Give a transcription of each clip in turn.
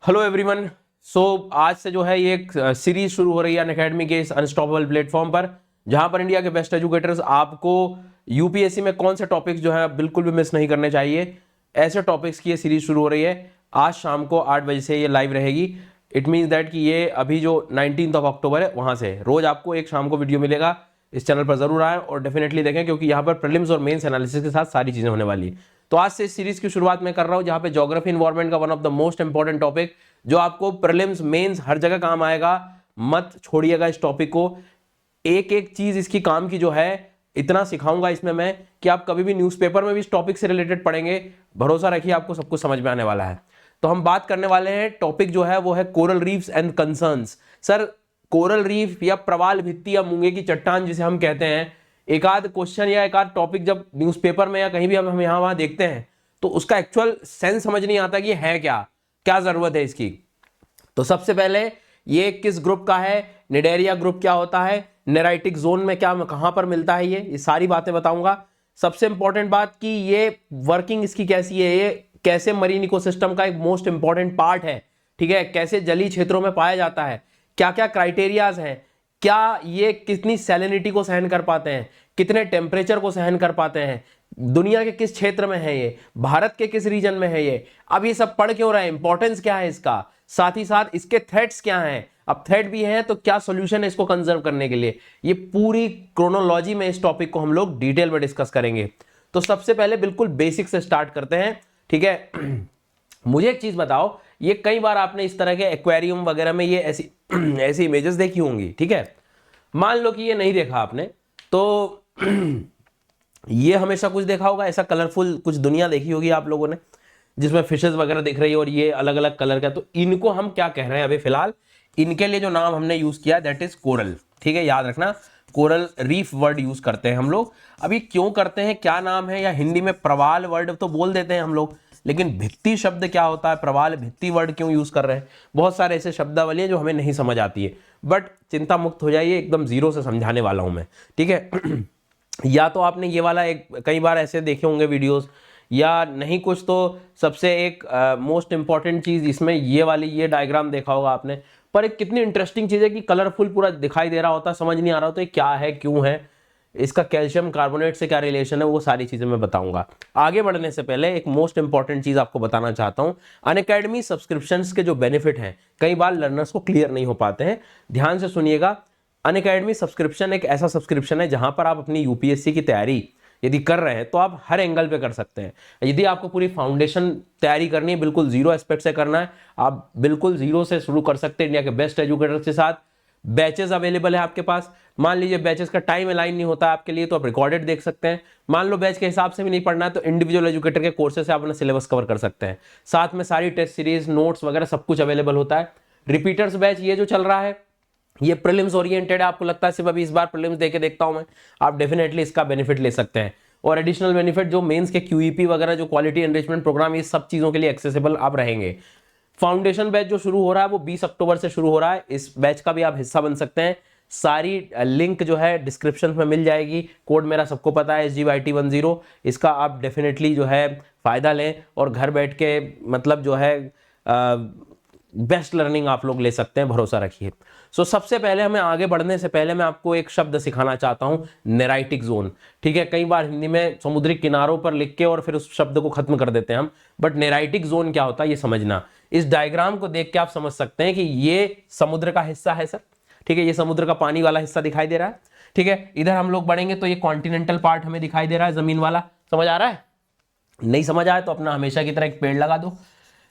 Hello everyone. आज से जो है ये एक सीरीज शुरू हो रही है अनअकैडमी के इस अनस्टॉपेबल प्लेटफॉर्म पर, जहां पर इंडिया के बेस्ट एजुकेटर्स आपको यूपीएससी में कौन से टॉपिक्स जो है बिल्कुल भी मिस नहीं करने चाहिए, ऐसे टॉपिक्स की ये सीरीज शुरू हो रही है। आज शाम को 8 बजे से ये लाइव रहेगी। इट मीन्स दैट कि ये अभी जो 19 अक्टूबर है वहां से रोज आपको एक शाम को वीडियो मिलेगा। इस चैनल पर जरूर आए और डेफिनेटली देखें, क्योंकि यहाँ पर प्रीलिम्स और मेंस एनालिसिस के साथ सारी चीजें होने वाली है। तो आज से इस सीरीज की शुरुआत मैं कर रहा हूं, जहां पे ज्योग्राफी इन्वायरमेंट का one of the most important topic जो आपको प्रीलिम्स मेंस हर जगह काम आएगा। मत छोड़िएगा इस टॉपिक को। एक एक चीज इसकी काम की जो है इतना सिखाऊंगा इसमें मैं कि आप कभी भी न्यूज़पेपर में भी इस टॉपिक से रिलेटेड पढ़ेंगे, भरोसा रखिए आपको सब कुछ समझ में आने वाला है। तो हम बात करने वाले हैं, टॉपिक जो है वो है coral reefs and concerns. Sir, coral reef या प्रवाल भित्ति या मूंगे की चट्टान जिसे हम कहते हैं, एक आध क्वेश्चन या एक आध टॉपिक जब न्यूज़पेपर में या कहीं भी हम यहाँ वहां देखते हैं तो उसका एक्चुअल सेंस समझ नहीं आता कि है क्या क्या जरूरत है इसकी। तो सबसे पहले ये किस ग्रुप का है, निडेरिया ग्रुप क्या होता है, नेराइटिक जोन में क्या कहां पर मिलता है, ये सारी बातें बताऊंगा। सबसे इंपॉर्टेंट बात कि ये वर्किंग इसकी कैसी है, ये कैसे मरीन इकोसिस्टम का एक मोस्ट इंपॉर्टेंट पार्ट है, ठीक है, कैसे जलीय क्षेत्रों में पाया जाता है, क्या क्या क्राइटेरियाज हैं, क्या ये कितनी सैलिनिटी को सहन कर पाते हैं, कितने टेम्परेचर को सहन कर पाते हैं, दुनिया के किस क्षेत्र में है ये, भारत के किस रीजन में है ये, अब ये सब पढ़ क्यों रहे हैं, इंपॉर्टेंस क्या है इसका, साथ ही साथ इसके थ्रेट्स क्या हैं, अब थ्रेट भी है तो क्या सॉल्यूशन है इसको कंजर्व करने के लिए। ये पूरी क्रोनोलॉजी में इस टॉपिक को हम लोग डिटेल में डिस्कस करेंगे। तो सबसे पहले बिल्कुल बेसिक से स्टार्ट करते हैं, ठीक है। मुझे एक चीज बताओ, ये कई बार आपने इस तरह के एक्वेरियम वगैरह में ये ऐसी ऐसी इमेजेस देखी होंगी, ठीक है। मान लो कि ये नहीं देखा आपने, तो ये हमेशा कुछ देखा होगा, ऐसा कलरफुल कुछ दुनिया देखी होगी आप लोगों ने, जिसमें फिशेस वगैरह दिख रही है और ये अलग अलग कलर का। तो इनको हम क्या कह रहे हैं अभी फिलहाल, इनके लिए जो नाम हमने यूज किया दैट इज कोरल, ठीक है, याद रखना। कोरल रीफ वर्ड यूज करते हैं हम लोग। अभी क्यों करते हैं, क्या नाम है, या हिंदी में प्रवाल वर्ड तो बोल देते हैं हम लोग, लेकिन भित्ति शब्द क्या होता है, प्रवाल भित्ति वर्ड क्यों यूज कर रहे हैं। बहुत सारे ऐसे शब्दावली है जो हमें नहीं समझ आती है, बट चिंता मुक्त हो जाइए, एकदम जीरो से समझाने वाला हूं मैं, ठीक है। या तो आपने ये वाला एक कई बार ऐसे देखे होंगे वीडियोस, या नहीं कुछ तो सबसे एक मोस्ट इंपॉर्टेंट चीज इसमें ये वाली ये डायग्राम देखा होगा आपने। पर एक कितनी इंटरेस्टिंग चीज है कि कलरफुल पूरा दिखाई दे रहा होता है, समझ नहीं आ रहा होता है क्या है क्यों है, इसका कैल्शियम कार्बोनेट से क्या रिलेशन है, वो सारी चीजें मैं बताऊंगा। आगे बढ़ने से पहले एक मोस्ट इंपॉर्टेंट चीज आपको बताना चाहता हूं, अनअकैडमी सब्सक्रिप्शंस के जो बेनिफिट हैं कई बार लर्नर्स को क्लियर नहीं हो पाते हैं। ध्यान से सुनिएगा, अनअकैडमी सब्सक्रिप्शन एक ऐसा सब्सक्रिप्शन है जहां पर आप अपनी यूपीएससी की तैयारी यदि कर रहे हैं तो आप हर एंगल पे कर सकते हैं। यदि आपको पूरी फाउंडेशन तैयारी करनी है, बिल्कुल जीरो एस्पेक्ट से करना है, आप बिल्कुल जीरो से शुरू कर सकते हैं इंडिया के बेस्ट एजुकेटर्स के साथ। बैचेस अवेलेबल है आपके पास। मान लीजिए बैचेस का टाइम अलाइन नहीं होता है आपके लिए, तो आप रिकॉर्डेड देख सकते हैं। मान लो बैच के हिसाब से भी नहीं पढ़ना है तो इंडिविजुअल एजुकेटर के कोर्सेज से आप अपना सिलेबस कवर कर सकते हैं। साथ में सारी टेस्ट सीरीज, नोट्स वगैरह सब कुछ अवेलेबल होता है। रिपीटर्स बैच ये जो चल रहा है ये प्रीलिम्स ओरिएंटेड है, आपको लगता है सिर्फ अभी इस बार प्रीलिम्स देके देखता हूं मैं, आप डेफिनेटली इसका बेनिफिट ले सकते हैं। और एडिशनल बेनिफिट जो मेंस के क्यूईपी वगैरह, जो क्वालिटी एनरिचमेंट प्रोग्राम, ये सब चीजों के लिए एक्सेसिबल आप रहेंगे। फाउंडेशन बैच जो शुरू हो रहा है वो 20 अक्टूबर से शुरू हो रहा है, इस बैच का भी आप हिस्सा बन सकते हैं। सारी लिंक जो है डिस्क्रिप्शन में मिल जाएगी। कोड मेरा सबको पता है SGYT10, इसका आप डेफिनेटली जो है फायदा लें और घर बैठ के मतलब जो है बेस्ट लर्निंग आप लोग ले सकते हैं, भरोसा रखिए। सो सबसे पहले हमें आगे बढ़ने से पहले मैं आपको एक शब्द सिखाना चाहता हूं, नेराइटिक जोन, ठीक है। कई बार हिंदी में समुद्री किनारों पर लिख के और फिर उस शब्द को खत्म कर देते हैं हम, बट नेराइटिक जोन क्या होता है ये समझना। इस डायग्राम को देख के आप समझ सकते हैं कि ये समुद्र का हिस्सा है सर, ठीक है, ये समुद्र का पानी वाला हिस्सा दिखाई दे रहा है, ठीक है। इधर हम लोग बढ़ेंगे तो ये कॉन्टिनेंटल पार्ट हमें दिखाई दे रहा है, जमीन वाला, समझ आ रहा है। नहीं समझ आया तो अपना हमेशा की तरह एक पेड़ लगा दो,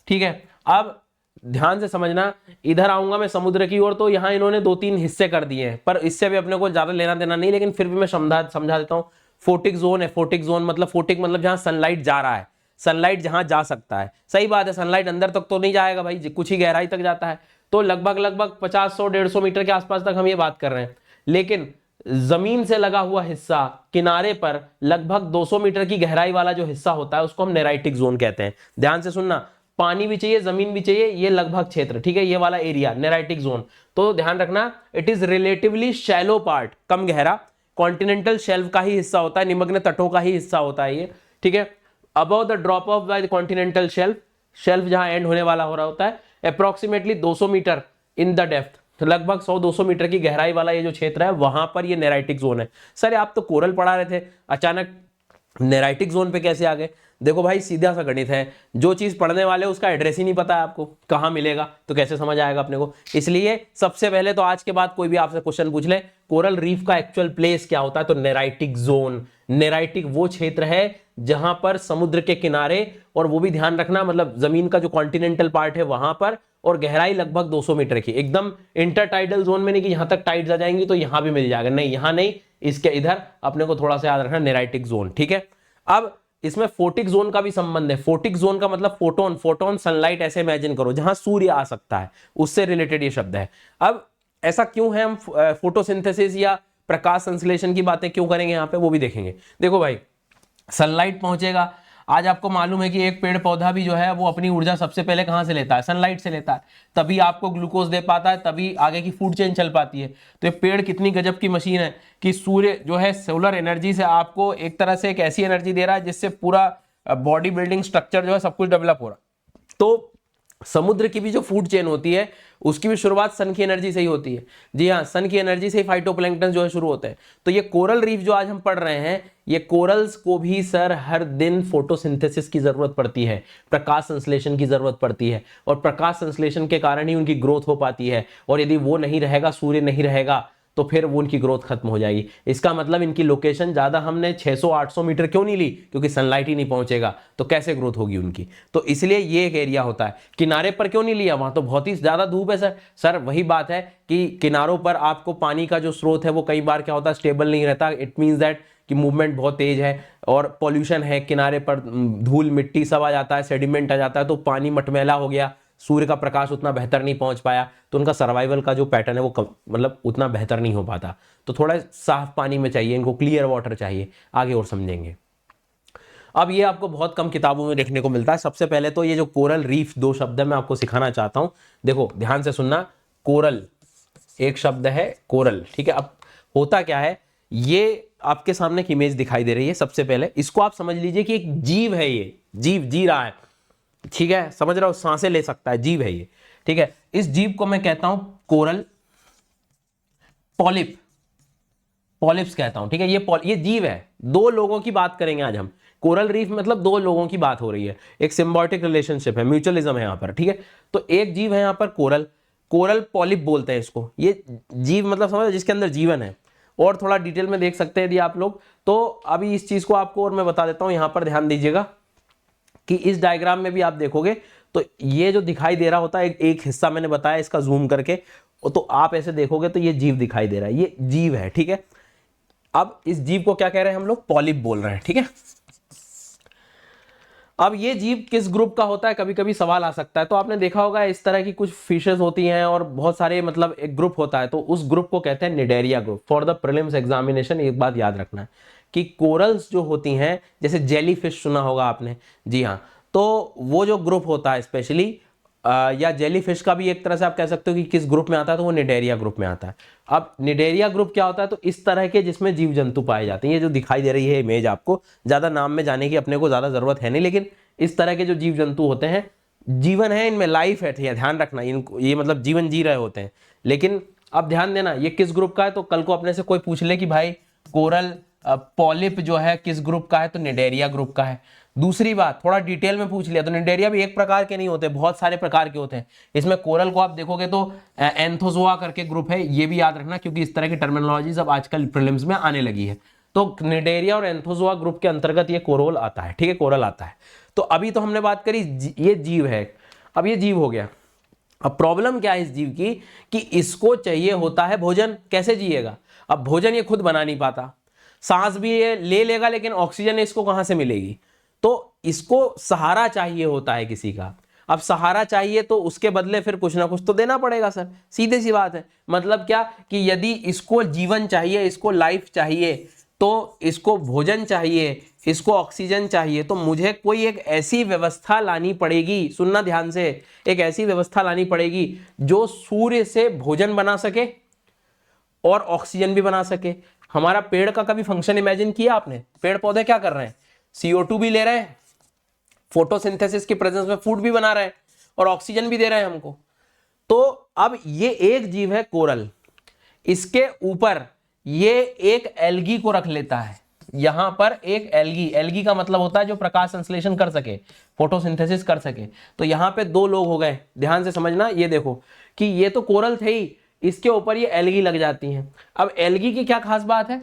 ठीक है। अब ध्यान से समझना, इधर आऊंगा मैं समुद्र की ओर तो यहाँ इन्होंने 2-3 हिस्से कर दिए हैं, पर इससे भी अपने को ज्यादा लेना देना नहीं, लेकिन फिर भी मैं समझा देता हूँ। फोटिक जोन है, फोटिक जोन मतलब फोटिक मतलब जहां सनलाइट जा रहा है, सनलाइट जहां जा सकता है। सही बात है, सनलाइट अंदर तक तो नहीं जाएगा भाई, कुछ ही गहराई तक जाता है, तो लगभग 50-100-150 मीटर के आसपास तक हम ये बात कर रहे हैं। लेकिन जमीन से लगा हुआ हिस्सा किनारे पर लगभग 200 मीटर की गहराई वाला जो हिस्सा होता है उसको हम नेराइटिक जोन कहते हैं। ध्यान से सुनना, पानी भी चाहिए, जमीन भी चाहिए, ये लगभग क्षेत्र, ठीक है, ये वाला एरिया नेराइटिक जोन। तो ध्यान रखना, it is relatively shallow part, कम गहरा, कॉन्टिनेंटल शेल्फ का ही हिस्सा होता है, निमग्न तटों का ही हिस्सा होता है ये, ठीक है। Above the drop off by the continental shelf, shelf जहां एंड होने वाला हो रहा होता है, approximately 200 metre in the depth, तो लगभग 100-200 मीटर की गहराई वाला ये जो क्षेत्र है वहां पर ये नेराइटिक जोन है। सर आप तो कोरल पढ़ा रहे थे, अचानक नेराइटिक जोन पे कैसे आ गए? देखो भाई सीधा सा गणित है, जो चीज पढ़ने वाले उसका एड्रेस ही नहीं पता है आपको, कहां मिलेगा तो कैसे समझ आएगा अपने को। इसलिए सबसे पहले तो आज के बाद कोई भी आपसे क्वेश्चन पूछ ले कोरल रीफ का एक्चुअल प्लेस क्या होता है, तो नेराइटिक जोन, नेराइटिक वो क्षेत्र है जहां पर समुद्र के किनारे, और वो भी ध्यान रखना मतलब जमीन का जो कॉन्टिनेंटल पार्ट है वहां पर, और गहराई लगभग 200 मीटर की, एकदम इंटरटाइडल जोन में नहीं कि यहां तक टाइड्स आ जाएंगी तो यहां भी मिल जाएगा, नहीं यहां नहीं, इसके इधर अपने को थोड़ा सा याद रखना, नेराइटिक जोन, ठीक है। अब इसमें फोटिक जोन का भी संबंध है। फोटिक जोन का मतलब फोटोन, फोटोन सनलाइट ऐसे इमेजिन करो जहां सूर्य आ सकता है, उससे रिलेटेड ये शब्द है। अब ऐसा क्यों है, हम फोटोसिंथेसिस या प्रकाश संश्लेषण की बातें क्यों करेंगे यहां पे, वो भी देखेंगे। देखो भाई सनलाइट पहुंचेगा, आज आपको मालूम है कि एक पेड़ पौधा भी जो है वो अपनी ऊर्जा सबसे पहले कहां से लेता है, सनलाइट से लेता है, तभी आपको ग्लूकोज दे पाता है, तभी आगे की फूड चेन चल पाती है। तो ये पेड़ कितनी गजब की मशीन है कि सूर्य जो है सोलर एनर्जी से आपको एक तरह से एक ऐसी एनर्जी दे रहा है जिससे पूरा बॉडी बिल्डिंग स्ट्रक्चर जो है सब कुछ डेवलप हो रहा है। तो समुद्र की भी जो फूड चेन होती है उसकी भी शुरुआत सन की एनर्जी से ही होती है। जी हाँ, सन की एनर्जी से ही फाइटोप्लैंक्टन जो है शुरू होते हैं। तो ये कोरल रीफ जो आज हम पढ़ रहे हैं, ये कोरल्स को भी सर हर दिन फोटोसिंथेसिस की जरूरत पड़ती है, प्रकाश संश्लेषण की जरूरत पड़ती है, और प्रकाश संश्लेषण के कारण ही उनकी ग्रोथ हो पाती है। और यदि वो नहीं रहेगा, सूर्य नहीं रहेगा, तो फिर वो उनकी ग्रोथ खत्म हो जाएगी। इसका मतलब इनकी लोकेशन ज्यादा हमने 600-800 मीटर क्यों नहीं ली, क्योंकि सनलाइट ही नहीं पहुंचेगा, तो कैसे ग्रोथ होगी उनकी। तो इसलिए ये एक एरिया होता है। किनारे पर क्यों नहीं लिया, वहां तो बहुत ही ज्यादा धूप है सर वही बात है कि किनारों पर आपको पानी का जो स्रोत है वो कई बार क्या होता है, स्टेबल नहीं रहता। इट मीन्स दैट कि मूवमेंट बहुत तेज है और पॉल्यूशन है, किनारे पर धूल मिट्टी सब आ जाता है, सेडिमेंट आ जाता है, तो पानी मटमैला हो गया, सूर्य का प्रकाश उतना बेहतर नहीं पहुंच पाया, तो उनका सर्वाइवल का जो पैटर्न है वो मतलब उतना बेहतर नहीं हो पाता। तो थोड़ा साफ पानी में चाहिए इनको, क्लियर वाटर चाहिए, आगे और समझेंगे। अब ये आपको बहुत कम किताबों में देखने को मिलता है। सबसे पहले तो ये जो कोरल रीफ दो शब्द है मैं आपको सिखाना चाहता हूं। देखो ध्यान से सुनना, कोरल एक शब्द है, कोरल, ठीक है। अब होता क्या है, ये आपके सामने एक इमेज दिखाई दे रही है। सबसे पहले इसको आप समझ लीजिए कि एक जीव है, ये जीव जी रहा है, ठीक है, समझ रहा हो, सांसें ले सकता है, जीव है ये, ठीक है। इस जीव को मैं कहता हूं कोरल पॉलिप, पॉलिप्स कहता हूं, ठीक है। ये जीव है। दो लोगों की बात करेंगे आज हम। कोरल रीफ मतलब दो लोगों की बात हो रही है, एक सिम्बायोटिक रिलेशनशिप है, म्यूचुअलिज्म है यहां पर, ठीक है। तो एक जीव है यहां पर कोरल, कोरल पॉलिप बोलते हैं इसको। ये जीव मतलब समझ जिसके अंदर जीवन है, और थोड़ा डिटेल में देख सकते हैं यदि आप लोग। तो अभी इस चीज को आपको और मैं बता देता हूं, यहां पर ध्यान दीजिएगा कि इस डायग्राम में भी आप देखोगे तो ये जो दिखाई दे रहा होता है, एक हिस्सा मैंने बताया इसका जूम करके, तो आप ऐसे देखोगे तो ये जीव दिखाई दे रहा है, ये जीव है, ठीक है। अब इस जीव को क्या कह रहे हैं हम लोग, पॉलिप बोल रहे हैं, ठीक है। अब ये जीव किस ग्रुप का होता है, कभी कभी सवाल आ सकता है। तो आपने देखा होगा इस तरह की कुछ फिशेस होती हैं और बहुत सारे मतलब एक ग्रुप होता है, तो उस ग्रुप को कहते हैं Cnidaria group. For the prelims examination एक बात याद रखना है कि कोरल्स जो होती हैं, जैसे जेली फिश सुना होगा आपने, जी हाँ, तो वो जो ग्रुप होता है स्पेशली, या जेली फिश का भी एक तरह से आप कह सकते हो कि किस ग्रुप में आता है, तो वो निडेरिया ग्रुप में आता है। अब निडेरिया ग्रुप क्या होता है, तो इस तरह के जिसमें जीव जंतु पाए जाते हैं। ये जो दिखाई दे रही है इमेज, आपको ज्यादा नाम में जाने की अपने को ज्यादा जरूरत है नहीं, लेकिन इस तरह के जो जीव जंतु होते हैं, जीवन है इनमें, लाइफ है, ध्यान रखना, इनको ये मतलब जीवन जी रहे होते हैं। लेकिन अब ध्यान देना ये किस ग्रुप का है, तो कल को अपने से कोई पूछ ले कि भाई कोरल पॉलिप जो है किस ग्रुप का है, तो निडेरिया ग्रुप का है। दूसरी बात, थोड़ा डिटेल में पूछ लिया तो निडेरिया भी एक प्रकार के नहीं होते, बहुत सारे प्रकार के होते हैं। इसमें कोरल को आप देखोगे तो एंथोजोआ करके ग्रुप है, ये भी याद रखना, क्योंकि इस तरह की टर्मिनोलॉजी सब आजकल प्रीलिम्स में आने लगी है। तो निडेरिया और एंथोजोआ ग्रुप के अंतर्गत ये कोरल आता है, ठीक है, कोरल आता है। तो अभी तो हमने बात करी ये जीव है, अब ये जीव हो गया। अब प्रॉब्लम क्या है इस जीव की, कि इसको चाहिए होता है भोजन, कैसे जिएगा। अब भोजन ये खुद बना नहीं पाता, सांस भी ये ले लेगा लेकिन ऑक्सीजन इसको कहां से मिलेगी, तो इसको सहारा चाहिए होता है किसी का। अब सहारा चाहिए तो उसके बदले फिर कुछ ना कुछ तो देना पड़ेगा सर, सीधे सी बात है। मतलब क्या कि यदि इसको जीवन चाहिए, इसको लाइफ चाहिए, तो इसको भोजन चाहिए, इसको ऑक्सीजन चाहिए, तो मुझे कोई एक ऐसी व्यवस्था लानी पड़ेगी, सुनना ध्यान से, एक ऐसी व्यवस्था लानी पड़ेगी जो सूर्य से भोजन बना सके और ऑक्सीजन भी बना सके। हमारा पेड़ का कभी फंक्शन इमेजिन किया आपने? पेड़ पौधे क्या कर रहे हैं, CO2 भी ले रहे हैं, फोटोसिंथेसिस की प्रेजेंस में फूड भी बना रहे हैं, और ऑक्सीजन भी दे रहे हैं हमको। तो अब ये एक जीव है कोरल, इसके ऊपर ये एक एल्गी को रख लेता है, यहां पर एक एल्गी, एल्गी का मतलब होता है जो प्रकाश संश्लेषण कर सके, फोटोसिंथेसिस कर सके। तो यहां पे दो लोग हो गए, ध्यान से समझना, ये देखो कि ये तो कोरल थे ही, इसके ऊपर ये एल्गी लग जाती हैं। अब एल्गी की क्या खास बात है,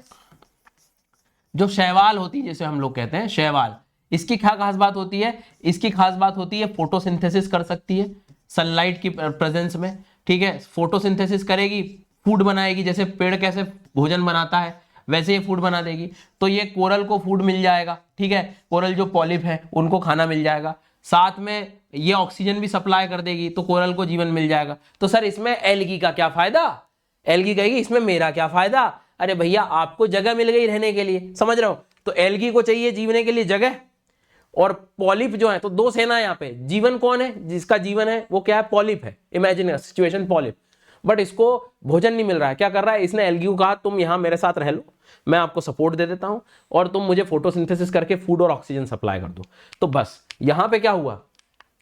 जो शैवाल होती है जैसे हम लोग कहते हैं शैवाल, इसकी क्या खास बात होती है, इसकी खास बात होती है फोटोसिंथेसिस कर सकती है सनलाइट की प्रेजेंस में, ठीक है। फोटोसिंथेसिस करेगी, फूड बनाएगी, जैसे पेड़ कैसे भोजन बनाता है वैसे ये फूड बना देगी। तो ये कोरल को फूड मिल जाएगा, ठीक है, कोरल जो पॉलिप है उनको खाना मिल जाएगा, साथ में ये ऑक्सीजन भी सप्लाई कर देगी, तो कोरल को जीवन मिल जाएगा। तो सर इसमें एल्गी का क्या फायदा, एल्गी कहेगी इसमें मेरा क्या फायदा, अरे भैया आपको जगह मिल गई रहने के लिए, समझ रहे हो। तो एल्गी को चाहिए जीवने के लिए जगह, और पॉलिप जो है, तो दो सेना है यहाँ पे, जीवन कौन है, जिसका जीवन है वो क्या है, पॉलिप है, इमेजिन सिचुएशन पॉलिप, बट इसको भोजन नहीं मिल रहा है, क्या कर रहा है, इसने एल्गी को कहा तुम यहां मेरे साथ रह लो, मैं आपको सपोर्ट दे देता हूं और तुम मुझे फोटोसिंथेसिस करके फूड और ऑक्सीजन सप्लाई कर दो। तो बस यहां पे क्या हुआ,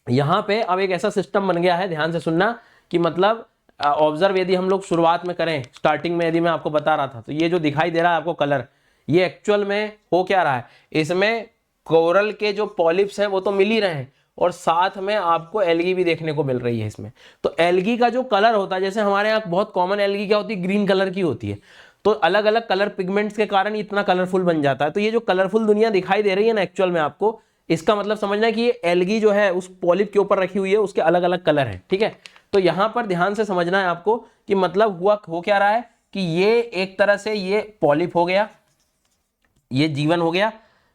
यहां पे अब एक ऐसा सिस्टम बन गया है, ध्यान से सुनना, कि मतलब ऑब्जर्व यदि हम लोग शुरुआत में करें, स्टार्टिंग में यदि मैं आपको बता रहा था, तो ये जो दिखाई दे रहा है आपको कलर, ये एक्चुअल में हो क्या रहा है, इसमें कोरल के जो पॉलिप्स हैं वो तो मिल ही रहे हैं, और साथ में आपको एल्गी भी देखने को मिल रही है इसमें। तो एल्गी का जो कलर होता है, जैसे हमारे यहाँ बहुत कॉमन एल्गी क्या होती है, ग्रीन कलर की होती है, तो अलग अलग कलर पिगमेंट्स के कारण इतना कलरफुल बन जाता है। तो ये जो कलरफुल दुनिया दिखाई दे रही है ना एक्चुअल में आपको, इसका मतलब समझना है कि ये एल्गी जो है उस पॉलिप के ऊपर रखी हुई है, उसके अलग अलग कलर है, ठीक है। तो यहां पर ध्यान से समझना है आपको कि मतलब हुआ हो क्या रहा है कि ये एक तरह से ये पॉलिप हो गया, ये जीवन हो गया,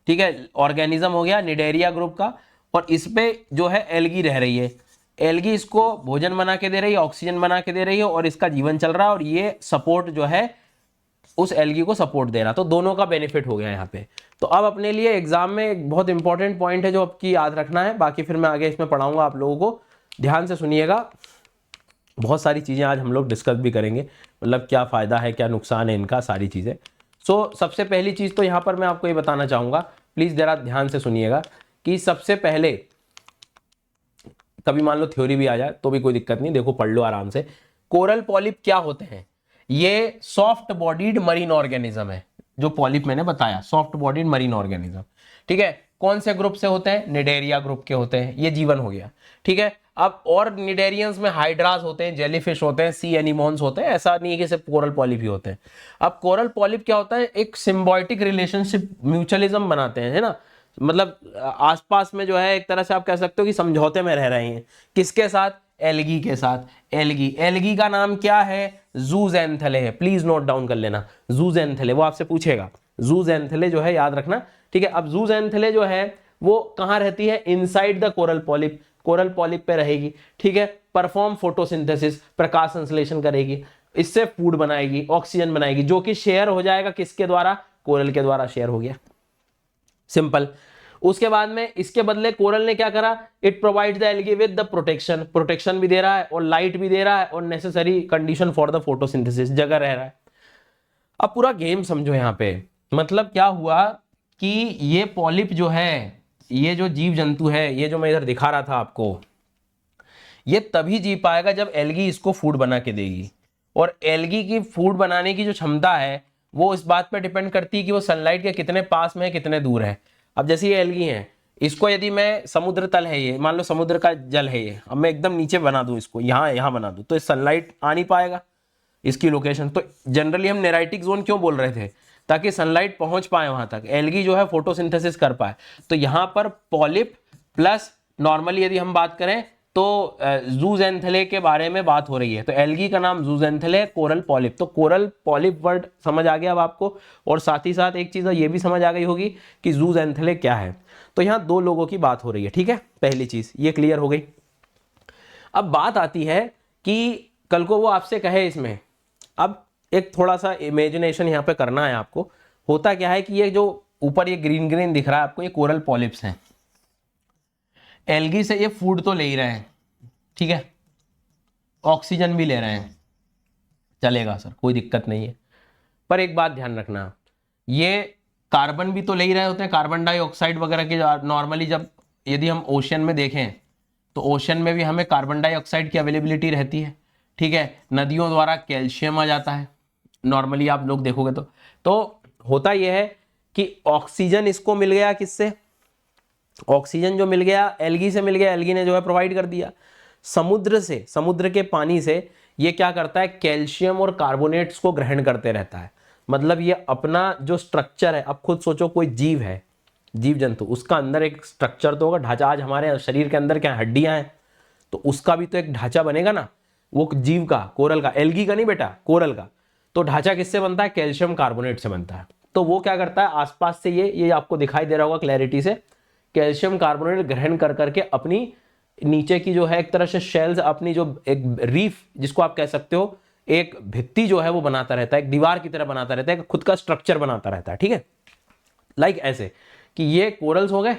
ठीक है, ऑर्गेनिज्म हो गया निडेरिया ग्रुप का, और इस पे जो है एल्गी रह रही है, एल्गी इसको भोजन बना के दे रही है, ऑक्सीजन बना के दे रही है, और इसका जीवन चल रहा है, और ये सपोर्ट जो है उस एल्गी को सपोर्ट दे रहा, तो दोनों का बेनिफिट हो गया यहाँ पे। तो अब अपने लिए एग्जाम में एक बहुत इंपॉर्टेंट पॉइंट है जो आपकी याद रखना है, बाकी फिर मैं आगे इसमें पढ़ाऊंगा आप लोगों को, ध्यान से सुनिएगा। बहुत सारी चीज़ें आज हम लोग डिस्कस भी करेंगे, मतलब क्या फ़ायदा है क्या नुकसान है इनका, सारी चीज़ें। सो सबसे पहली चीज़ तो यहाँ पर मैं आपको ये बताना चाहूँगा, प्लीज़ ज़रा ध्यान से सुनिएगा, कि सबसे पहले कभी मान लो थ्योरी भी आ जाए तो भी कोई दिक्कत नहीं, देखो पढ़ लो आराम से। कोरल पॉलिप क्या होते हैं, ये सॉफ्ट बॉडीड मरीन ऑर्गेनिज्म है, जो पॉलिप मैंने बताया सॉफ्ट बॉडीड मरीन ऑर्गेनिज्म, ठीक है। कौन से ग्रुप से होते हैं, निडेरिया ग्रुप के होते हैं, ये जीवन हो गया, ठीक है। अब और निडेरियंस में हाइड्रास होते हैं, जेलीफिश होते हैं, सी एनिमोन्स होते हैं, ऐसा नहीं है कि सिर्फ कोरल पॉलिप ही होते हैं। अब कोरल पॉलिप क्या होता है, एक सिम्बायोटिक रिलेशनशिप, म्यूचुअलिज्म बनाते हैं, है ना, मतलब आसपास में जो है एक तरह से आप कह सकते हो कि समझौते में रह रहे हैं, किसके साथ, एल्गी के साथ। एल्गी, एल्गी का नाम क्या है, जूजेंथले है, प्लीज नोट डाउन कर लेना, जूजेंथले, वो आपसे पूछेगा, जूजेंथले जो है याद रखना, ठीक है। अब जूजेंथले जो है वो कहाँ रहती है, inside the coral polyp, coral polyp पे रहेगी, ठीक है। परफॉर्म फोटोसिंथेसिस, प्रकाश संश्लेषण करेगी, इससे फूड बनाएगी, ऑक्सीजन बनाएगी, जो कि शेयर हो जाएगा किसके द्वारा, कोरल के द्वारा शेयर हो गया, सिंपल। उसके बाद में इसके बदले कोरल ने क्या करा, it provides the algae with the protection, protection भी दे रहा है और लाइट भी दे रहा है और necessary condition for the photosynthesis, जगह रह रहा है। अब पूरा गेम समझो यहाँ पे, मतलब क्या हुआ कि ये पॉलिप जो है, ये जो जीव जंतु है, ये जो मैं इधर दिखा रहा था आपको, ये तभी जी पाएगा जब एल्गी इसको फूड बना के देगी, और एल्गी की फूड बनाने की जो क्षमता है वो इस बात पर डिपेंड करती है कि वो सनलाइट के कितने पास में है, कितने दूर है। अब जैसे ये एल्गी है, इसको यदि मैं समुद्र तल है, ये मान लो समुद्र का जल है ये, अब मैं एकदम नीचे बना दूं इसको, यहाँ बना दूं, तो सनलाइट आ नहीं पाएगा इसकी लोकेशन। तो जनरली हम नेराइटिक जोन क्यों बोल रहे थे, ताकि सनलाइट पहुंच पाए वहां तक, एल्गी जो है फोटोसिंथेसिस कर पाए। तो यहां पर पॉलिप प्लस नॉर्मली यदि हम बात करें तो जूजेंथले के बारे में बात हो रही है, तो एल्गी का नाम जूजेंथले, कोरल पॉलिप, तो कोरल पॉलिप वर्ड समझ आ गया अब आपको, और साथ ही साथ एक चीज ये भी समझ आ गई होगी कि जूजेंथले क्या है। तो यहाँ दो लोगों की बात हो रही है, ठीक है, पहली चीज ये क्लियर हो गई। अब बात आती है कि कल को वो आपसे कहे इसमें, अब एक थोड़ा सा इमेजिनेशन यहाँ पे करना है आपको, होता क्या है कि ये जो ऊपर ये ग्रीन ग्रीन दिख रहा है आपको, ये कोरल पॉलिप्स हैं, एल्गी से ये फूड तो ले ही रहे हैं, ठीक है, ऑक्सीजन भी ले रहे हैं, चलेगा सर कोई दिक्कत नहीं है, पर एक बात ध्यान रखना, ये कार्बन भी तो ले ही रहे होते हैं, कार्बन डाइऑक्साइड वगैरह के, नॉर्मली जब यदि हम ओशियन में देखें तो ओशन में भी हमें कार्बन डाइऑक्साइड की अवेलेबिलिटी रहती है, ठीक है। नदियों द्वारा कैल्शियम आ जाता है नॉर्मली, आप लोग देखोगे तो होता यह है कि ऑक्सीजन इसको मिल गया, किससे? ऑक्सीजन जो मिल गया एल्गी से मिल गया, एल्गी ने जो है प्रोवाइड कर दिया। समुद्र से, समुद्र के पानी से ये क्या करता है, कैल्शियम और कार्बोनेट्स को ग्रहण करते रहता है। मतलब ये अपना जो स्ट्रक्चर है, अब खुद सोचो कोई जीव है, जीव जंतु, उसका अंदर एक स्ट्रक्चर तो होगा, ढांचा। आज हमारे शरीर के अंदर क्या हड्डियां हैं, तो उसका भी तो एक ढांचा बनेगा ना, वो जीव का, कोरल का, एल्गी का नहीं बेटा, कोरल का। तो ढांचा किससे बनता है? कैल्शियम कार्बोनेट से बनता है। तो वो क्या करता है, आसपास से ये आपको दिखाई दे रहा होगा क्लैरिटी से, कैल्शियम कार्बोनेट ग्रहण कर करके अपनी नीचे की जो है एक तरह से शेल्स, अपनी जो एक रीफ जिसको आप कह सकते हो, एक भित्ति जो है वो बनाता रहता है, एक दीवार की तरह बनाता रहता है, खुद का स्ट्रक्चर बनाता रहता है, ठीक है। लाइक ऐसे कि ये कोरल्स हो गए,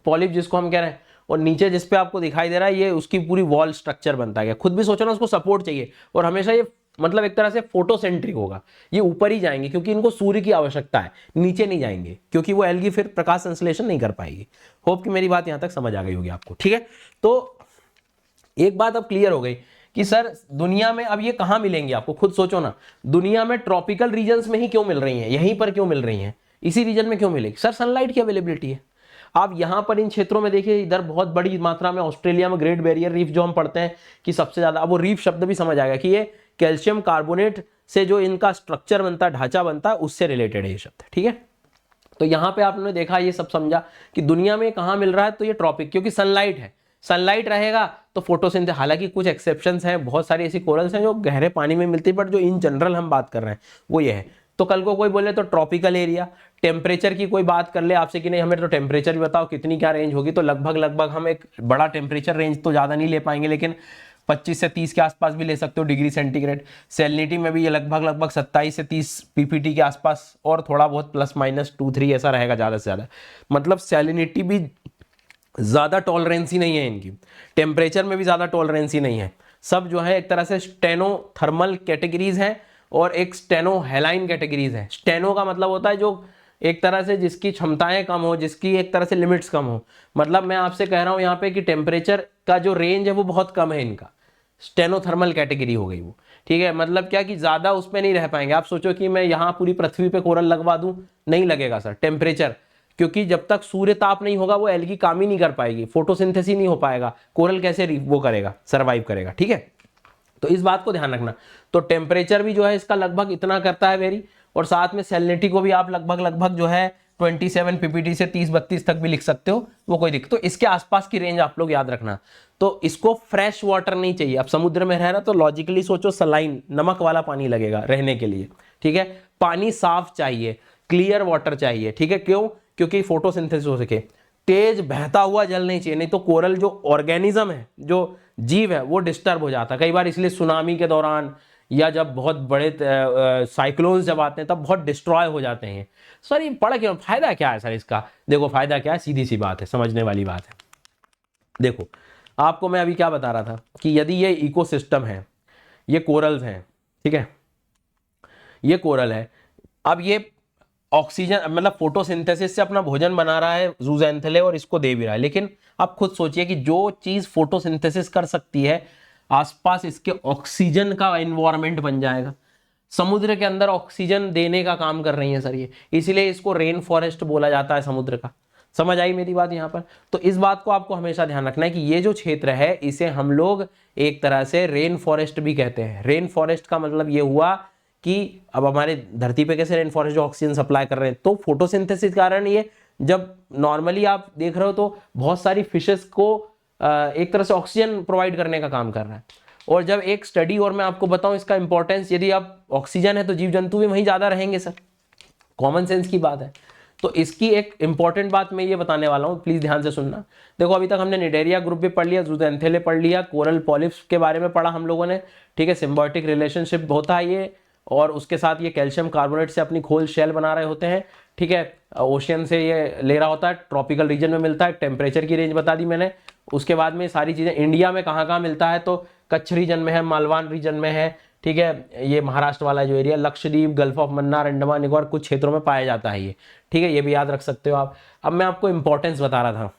पॉलिप जिसको हम कह रहे हैं, और नीचे जिस पे आपको दिखाई दे रहा है ये उसकी पूरी वॉल स्ट्रक्चर बनता है। खुद भी सोचो ना, उसको सपोर्ट चाहिए, और हमेशा ये मतलब एक तरह से फोटोसेंट्रिक होगा, ये ऊपर ही जाएंगे क्योंकि इनको सूर्य की आवश्यकता है, नीचे नहीं जाएंगे क्योंकि वो एल्गी फिर प्रकाश संश्लेषण नहीं कर पाएगी। होप कि मेरी बात यहां तक समझ आ गई होगी आपको, ठीक है। तो एक बात अब क्लियर हो गई कि सर दुनिया में अब ये कहां मिलेंगे आपको, खुद सोचो ना, दुनिया में ट्रॉपिकल रीजन्स में ही क्यों मिल रही हैं, यहीं पर क्यों मिल रही हैं, इसी रीजन में क्यों मिलेगी? सर सनलाइट की अवेलेबिलिटी है। आप यहां पर इन क्षेत्रों में देखिए, इधर बहुत बड़ी मात्रा में ऑस्ट्रेलिया में ग्रेट बैरियर रीफ जो हम पढ़ते हैं कि सबसे ज्यादा, अब वो रीफ शब्द भी समझ आएगा कि ये कैल्शियम कार्बोनेट से जो इनका स्ट्रक्चर बनता है, ढांचा बनता है, उससे रिलेटेड है ये शब्द, ठीक है। तो यहां पे आपने देखा, ये सब समझा कि दुनिया में कहां मिल रहा है, तो ये ट्रॉपिक, क्योंकि सनलाइट है, सनलाइट रहेगा तो फोटोसिंथेसिस। हालांकि कुछ एक्सेप्शंस हैं, बहुत सारी ऐसी कोरल्स हैं जो गहरे पानी में मिलती है, बट जो इन जनरल हम बात कर रहे हैं वो ये है। तो कल को कोई बोले तो ट्रॉपिकल एरिया, टेम्परेचर की कोई बात कर ले आपसे कि नहीं हमें तो टेम्परेचर भी बताओ कितनी क्या रेंज होगी, तो लगभग हम एक बड़ा टेम्परेचर रेंज तो ज़्यादा नहीं ले पाएंगे, लेकिन 25 से 30 के आसपास भी ले सकते हो डिग्री सेंटीग्रेड। सैलिनिटी में भी ये लगभग 27 से 30 पीपीटी के आसपास, और थोड़ा बहुत +-2-3 ऐसा रहेगा ज़्यादा से ज़्यादा। मतलब सैलिनिटी भी ज़्यादा टॉलरेंसी नहीं है इनकी, टेम्परेचर में भी ज़्यादा टॉलरेंसी नहीं है। सब जो है एक तरह से स्टेनोथर्मल कैटेगरीज हैं और एक स्टेनोहेलाइन कैटेगरीज है। स्टेनो का मतलब होता है जो एक तरह से जिसकी क्षमताएं कम हो, जिसकी एक तरह से लिमिट्स कम हो। मतलब मैं आपसे कह रहा हूं यहाँ पे कि टेम्परेचर का जो रेंज है वो बहुत कम है इनका, स्टेनोथर्मल कैटेगरी हो गई वो, ठीक है। मतलब क्या कि ज्यादा उसमें नहीं रह पाएंगे। आप सोचो कि मैं यहाँ पूरी पृथ्वी पे कोरल लगवा दूं, नहीं लगेगा सर, टेम्परेचर, क्योंकि जब तक सूर्य ताप नहीं होगा वो एल्गी काम ही नहीं कर पाएगी, फोटोसिंथेसिस नहीं हो पाएगा, कोरल कैसे वो करेगा, सर्वाइव करेगा, ठीक है। तो इस बात को ध्यान रखना। तो टेम्परेचर भी जो है इसका लगभग इतना करता है वेरी, और साथ में सैलिनिटी को भी आप लगभग जो है 27 पीपीटी से 30-32 तक भी लिख सकते हो, वो कोई दिक्कत। तो इसके आसपास की रेंज आप लोग याद रखना। तो इसको फ्रेश वाटर नहीं चाहिए। अब समुद्र में रह रहा तो लॉजिकली सोचो सलाइन, नमक वाला पानी लगेगा रहने के लिए, ठीक है। पानी साफ चाहिए, क्लियर वाटर चाहिए, ठीक है। क्यों? क्योंकि फोटोसिंथेसिस हो सके। तेज बहता हुआ जल नहीं चाहिए, नहीं तो कोरल जो ऑर्गेनिज्म है, जो जीव है, वो डिस्टर्ब हो जाता है कई बार। इसलिए सुनामी के दौरान या जब बहुत बड़े साइक्लोन्स जब आते हैं तब बहुत डिस्ट्रॉय हो जाते हैं। सर ये पढ़ क्यों, फायदा क्या है सर इसका? देखो फायदा क्या है, सीधी सी बात है, समझने वाली बात है। देखो आपको मैं अभी क्या बता रहा था कि यदि ये इकोसिस्टम है, ये कोरल्स हैं, ठीक है, ये कोरल है, अब ये ऑक्सीजन मतलब फोटोसिंथेसिस से अपना भोजन बना रहा है जूजेंथेले, और इसको दे भी रहा है। लेकिन आप खुद सोचिए कि जो चीज फोटोसिंथेसिस कर सकती है, आसपास इसके ऑक्सीजन का एनवायरनमेंट बन जाएगा। समुद्र के अंदर ऑक्सीजन देने का काम कर रही है सर ये, इसीलिए इसको रेन फॉरेस्ट बोला जाता है समुद्र का। समझ आई मेरी बात यहाँ पर? तो इस बात को आपको हमेशा ध्यान रखना है कि ये जो क्षेत्र है इसे हम लोग एक तरह से रेन फॉरेस्ट भी कहते हैं। रेन फॉरेस्ट का मतलब ये हुआ कि अब हमारे धरती पे कैसे रेन फॉरेस्ट जो ऑक्सीजन सप्लाई कर रहे हैं, तो फोटोसिंथेसिस के कारण ये, जब नॉर्मली आप देख रहे हो तो बहुत सारी फिशेस को एक तरह से ऑक्सीजन प्रोवाइड करने का काम कर रहा है। और जब एक स्टडी और मैं आपको बताऊं इसका इंपॉर्टेंस, यदि आप ऑक्सीजन है तो जीव जंतु भी वहीं ज्यादा रहेंगे सर, कॉमन सेंस की बात है। तो इसकी एक इंपॉर्टेंट बात मैं ये बताने वाला हूं, प्लीज ध्यान से सुनना। देखो अभी तक हमने निडेरिया ग्रुप भी पढ़ लिया, जूजेंथेले पढ़ लिया, कोरल पॉलिप्स के बारे में पढ़ा हम लोगों ने, ठीक है। सिम्बायोटिक रिलेशनशिप होता है ये, और उसके साथ ये कैल्शियम कार्बोनेट से अपनी खोल शेल बना रहे होते हैं, ठीक है। ओशियन से ये ले रहा होता है, ट्रॉपिकल रीजन में मिलता है, टेम्परेचर की रेंज बता दी मैंने। उसके बाद में सारी चीजें इंडिया में कहाँ कहाँ मिलता है, तो कच्छ रीजन में है, मालवान रीजन में है, ठीक है, ये महाराष्ट्र वाला जो area, Lakshadweep, gulf of Mannar, Andaman Nicobar कुछ क्षेत्रों में पाया जाता है ये, ठीक है। ये भी याद रख सकते हो आप। अब मैं आपको इंपॉर्टेंस बता रहा था।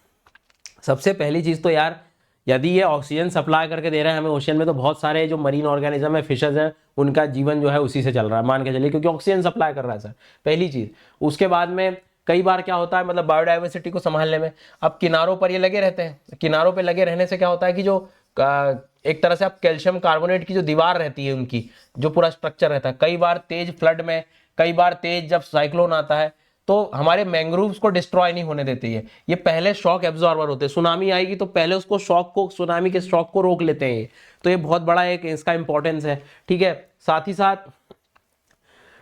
सबसे पहली चीज तो यार यदि ये ऑक्सीजन सप्लाई करके दे रहे हैं हमें ओशियन में, तो बहुत सारे जो मरीन ऑर्गेनिज्म है, फिशेज हैं, उनका जीवन जो है उसी से चल रहा है, मान के चलिए, क्योंकि ऑक्सीजन सप्लाई कर रहा है सर, पहली चीज। उसके बाद में कई बार क्या होता है, मतलब बायोडाइवर्सिटी को संभालने में, अब किनारों पर ये लगे रहते हैं, किनारों पर लगे रहने से क्या होता है कि जो एक तरह से आप कैल्शियम कार्बोनेट की जो दीवार रहती है उनकी, जो पूरा स्ट्रक्चर रहता है, कई बार तेज फ्लड में, कई बार तेज जब साइक्लोन आता है तो हमारे मैंग्रोव्स को डिस्ट्रॉय नहीं होने देते हैं। ये पहले शॉक एब्जॉर्बर होते हैं, सुनामी आएगी तो पहले उसको शॉक को, सुनामी के शॉक को रोक लेते हैं। तो ये बहुत बड़ा एक इसका इंपॉर्टेंस है, ठीक है। साथ ही साथ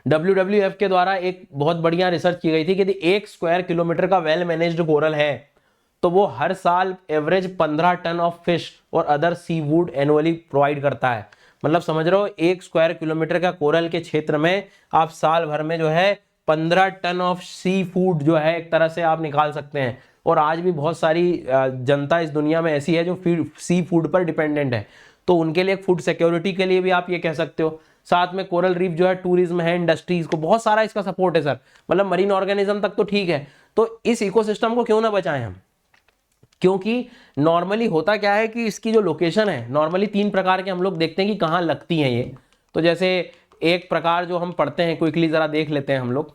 WWF के द्वारा एक बहुत बढ़िया रिसर्च की गई थी कि यदि 1 स्क्वायर किलोमीटर का वेल मैनेज्ड कोरल है तो वो हर साल एवरेज 15 टन ऑफ फिश और other sea wood annually provide करता है। मतलब समझ रहे हो, 1 स्क्वायर किलोमीटर का कोरल के क्षेत्र में आप साल भर में जो है 15 टन ऑफ सी फूड जो है एक तरह से आप निकाल सकते हैं। और आज भी बहुत सारी जनता इस दुनिया में ऐसी है जो सी फूड पर डिपेंडेंट है, तो उनके लिए फूड सिक्योरिटी के लिए भी आप ये कह सकते हो। साथ में कोरल रीफ जो है टूरिज्म है, इंडस्ट्रीज को बहुत सारा इसका सपोर्ट है सर, मतलब मरीन ऑर्गेनिज्म तक तो ठीक है। तो इस इकोसिस्टम को क्यों ना बचाएं हम, क्योंकि नॉर्मली होता क्या है कि इसकी जो लोकेशन है, नॉर्मली 3 प्रकार के हम लोग देखते हैं कि कहाँ लगती हैं ये। तो जैसे एक प्रकार जो हम पढ़ते हैं, क्विकली जरा देख लेते हैं हम लोग,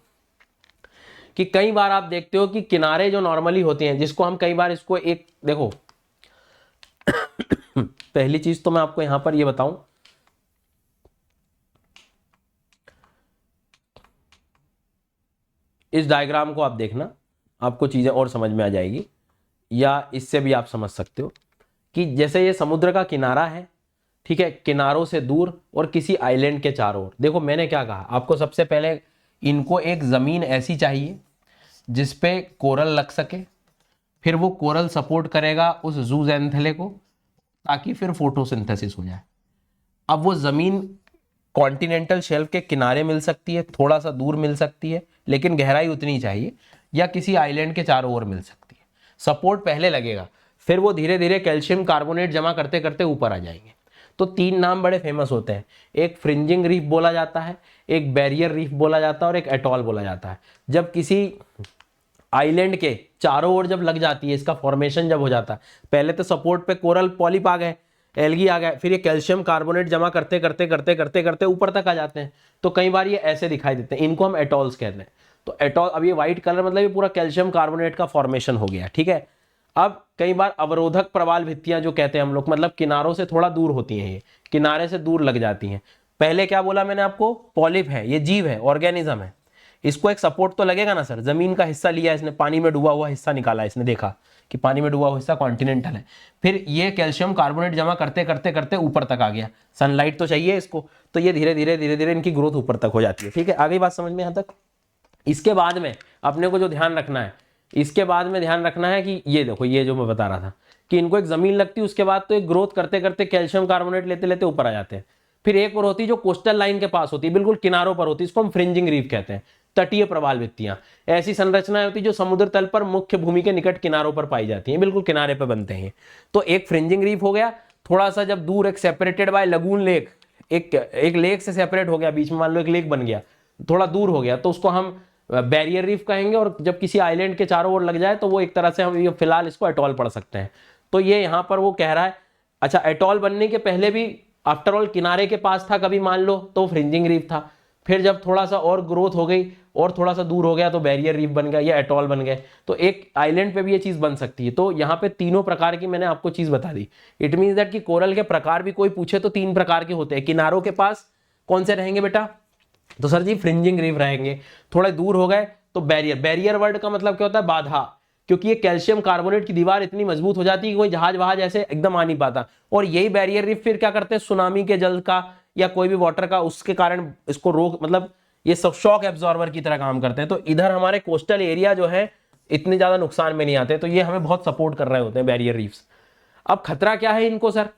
कि कई बार आप देखते हो कि किनारे जो नॉर्मली होते हैं, जिसको हम कई बार इसको एक देखो पहली चीज तो मैं आपको यहां पर ये बताऊं, इस डायग्राम को आप देखना, आपको चीजें और समझ में आ जाएगी, या इससे भी आप समझ सकते हो कि जैसे ये समुद्र का किनारा है, ठीक है, किनारों से दूर और किसी आइलैंड के चारों ओर। देखो मैंने क्या कहा आपको, सबसे पहले इनको एक जमीन ऐसी चाहिए जिसपे कोरल लग सके, फिर वो कोरल सपोर्ट करेगा उस जूज़ैंथेले को, ताकि फिर फोटोसिंथेसिस हो जाए। अब वो जमीन कॉन्टिनेंटल शेल्फ के किनारे मिल सकती है, थोड़ा सा दूर मिल सकती है, लेकिन गहराई उतनी चाहिए, या किसी आइलैंड के चारों ओर मिल सकती है। सपोर्ट पहले लगेगा, फिर वो धीरे धीरे कैल्शियम कार्बोनेट जमा करते करते ऊपर आ जाएंगे। तो 3 नाम बड़े फेमस होते हैं, एक फ्रिंजिंग रीफ बोला जाता है, एक बैरियर रीफ बोला जाता है, और एक एटॉल बोला जाता है। जब किसी आइलैंड के चारों ओर जब लग जाती है, इसका फॉर्मेशन जब हो जाता है, पहले तो सपोर्ट पे कोरल पॉलिप आ गए, एल्गी आ गए, फिर ये कैल्शियम कार्बोनेट जमा करते करते करते करते करते ऊपर तक आ जाते हैं। तो कई बार ये ऐसे दिखाई देते हैं, इनको हम एटॉल्स कहते हैं। तो एटॉल, अब ये व्हाइट कलर मतलब ये पूरा कैल्शियम कार्बोनेट का फॉर्मेशन हो गया, ठीक है। अब कई बार अवरोधक प्रवाल भित्तियां जो कहते हैं हम लोग, मतलब किनारों से थोड़ा दूर होती हैं, ये किनारे से दूर लग जाती हैं। पहले क्या बोला मैंने आपको, पॉलिप है, ये जीव है, ऑर्गेनिज्म है, इसको एक सपोर्ट तो लगेगा ना सर। जमीन का हिस्सा लिया इसने, पानी में डूबा हुआ हिस्सा निकाला, इसने देखा कि पानी में डूबा हुआ हिस्सा कॉन्टिनेंटल है, फिर ये कैल्शियम कार्बोनेट जमा करते करते करते ऊपर तक आ गया, सनलाइट तो चाहिए इसको, तो ये धीरे धीरे धीरे धीरे इनकी ग्रोथ ऊपर तक हो जाती है, ठीक है। आगे बात समझ में यहाँ तक। इसके बाद में अपने को जो ध्यान रखना है, इसके बाद में ध्यान रखना है कि ये देखो, ये जो मैं बता रहा था कि इनको एक जमीन लगती है, उसके बाद तो एक ग्रोथ करते करते कैल्शियम कार्बोनेट लेते लेते ऊपर आ जाते हैं। फिर एक और होती है जो कोस्टल लाइन के पास होती है, बिल्कुल किनारों पर होती है, इसको हम फ्रिंजिंग रीफ कहते हैं, तटीय प्रवाल भित्तियां। ऐसी संरचनाएं होती है जो समुद्र तल पर मुख्य भूमि के निकट किनारों पर पाई जाती हैं, बिल्कुल किनारे पर बनते हैं। तो एक फ्रिंजिंग रीफ हो गया, थोड़ा सा जब दूर एक सेपरेटेड बाय लगून लेक, एक लेक से सेपरेट हो गया, बीच में मान लो एक लेक बन गया, थोड़ा दूर हो गया, तो उसको हम बैरियर रीफ कहेंगे। और जब किसी आइलैंड के चारों ओर लग जाए तो वो एक तरह से हम फिलहाल इसको एटॉल पढ़ सकते हैं। तो ये यहाँ पर वो कह रहा है, अच्छा एटॉल बनने के पहले भी आफ्टर ऑल किनारे के पास था कभी मान लो तो फ्रिंजिंग रीफ था, फिर जब थोड़ा सा और ग्रोथ हो गई और थोड़ा सा दूर हो गया तो बैरियर रीफ बन गया या एटॉल बन गए। तो एक आइलैंड पे भी ये चीज बन सकती है। तो यहाँ पे तीनों प्रकार की मैंने आपको चीज बता दी। इट मीन्स दैट कि कोरल के प्रकार भी कोई पूछे तो 3 प्रकार के होते हैं। किनारों के पास कौन से रहेंगे बेटा, तो सर जी फ्रिंजिंग रीफ रहेंगे। थोड़े दूर हो गए तो बैरियर वर्ड का मतलब क्या होता है, बाधा, क्योंकि ये कैल्शियम कार्बोनेट की दीवार इतनी मजबूत हो जाती है कि कोई जहाज वहाज ऐसे एकदम आ नहीं पाता। और यही बैरियर रीफ फिर क्या करते हैं, सुनामी के जल का या कोई भी वाटर का उसके कारण इसको रोक, मतलब ये सब शॉक एब्जॉर्बर की तरह काम करते हैं। तो इधर हमारे कोस्टल एरिया जो है इतने ज्यादा नुकसान में नहीं आते, तो ये हमें बहुत सपोर्ट कर रहे होते हैं बैरियर रीफ्स। अब खतरा क्या है इनको सर,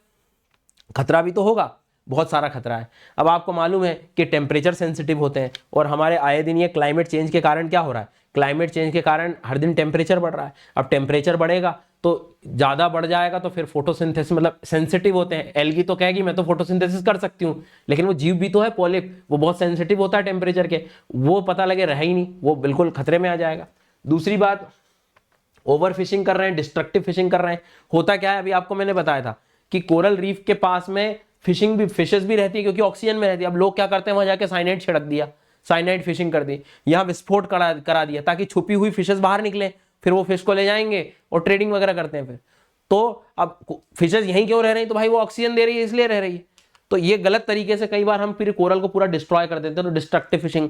खतरा भी तो होगा, बहुत सारा खतरा है। अब आपको मालूम है कि टेम्परेचर सेंसिटिव होते हैं और हमारे आए दिन ये क्लाइमेट चेंज के कारण क्या हो रहा है, क्लाइमेट चेंज के कारण हर दिन टेम्परेचर बढ़ रहा है। अब टेम्परेचर बढ़ेगा तो ज़्यादा बढ़ जाएगा तो फिर फोटोसिंथेसिस, मतलब सेंसिटिव होते हैं। एल्गी तो कहेगी मैं तो फोटोसिंथेसिस कर सकती हूँ, लेकिन वो जीव भी तो है पॉलिप, वो बहुत सेंसिटिव होता है टेम्परेचर के, वो पता लगे रहा ही नहीं, वो बिल्कुल खतरे में आ जाएगा। दूसरी बात, ओवर फिशिंग कर रहे हैं, डिस्ट्रक्टिव फिशिंग कर रहे हैं। होता क्या है, अभी आपको मैंने बताया था कि कोरल रीफ के पास में फिशिंग भी, फिशेस भी रहती है क्योंकि ऑक्सीजन में रहती है। अब लोग क्या करते हैं, वहां जाके साइनाइड छिड़क दिया, साइनाइड फिशिंग कर दी, यहाँ विस्फोट करा दिया ताकि छुपी हुई फिशेस बाहर निकले, फिर वो फिश को ले जाएंगे और ट्रेडिंग वगैरह करते हैं। फिर तो अब फिशेस यहीं क्यों रह रही है, तो भाई वो ऑक्सीजन दे रही है इसलिए रह रही है। तो ये गलत तरीके से कई बार हम फिर कोरल को पूरा डिस्ट्रॉय कर देते हैं। तो डिस्ट्रक्टिव फिशिंग,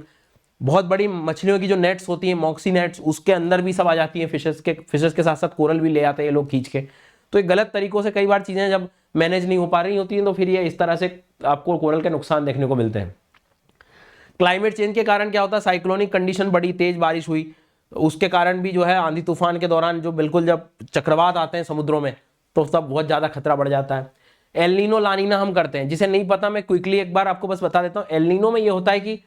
बहुत बड़ी मछलियों की जो नेट्स होती है, मॉक्सी नेट्स, उसके अंदर भी सब आ जाती है फिशेस के साथ साथ कोरल भी ले आते हैं ये लोग खींच के। तो ये गलत तरीकों से कई बार चीजें जब मैनेज नहीं हो पा रही होती हैं तो फिर ये इस तरह से आपको कोरल के नुकसान देखने को मिलते हैं। क्लाइमेट चेंज के कारण क्या होता है, साइक्लोनिक कंडीशन, बड़ी तेज बारिश हुई, उसके कारण भी जो है आंधी तूफान के दौरान जो बिल्कुल जब चक्रवात आते हैं समुद्रों में तो तब बहुत ज्यादा खतरा बढ़ जाता है। एल नीनो लानीना हम करते हैं, जिसे नहीं पता मैं क्विकली एक बार आपको बस बता देता हूँ। एल नीनो में ये होता है कि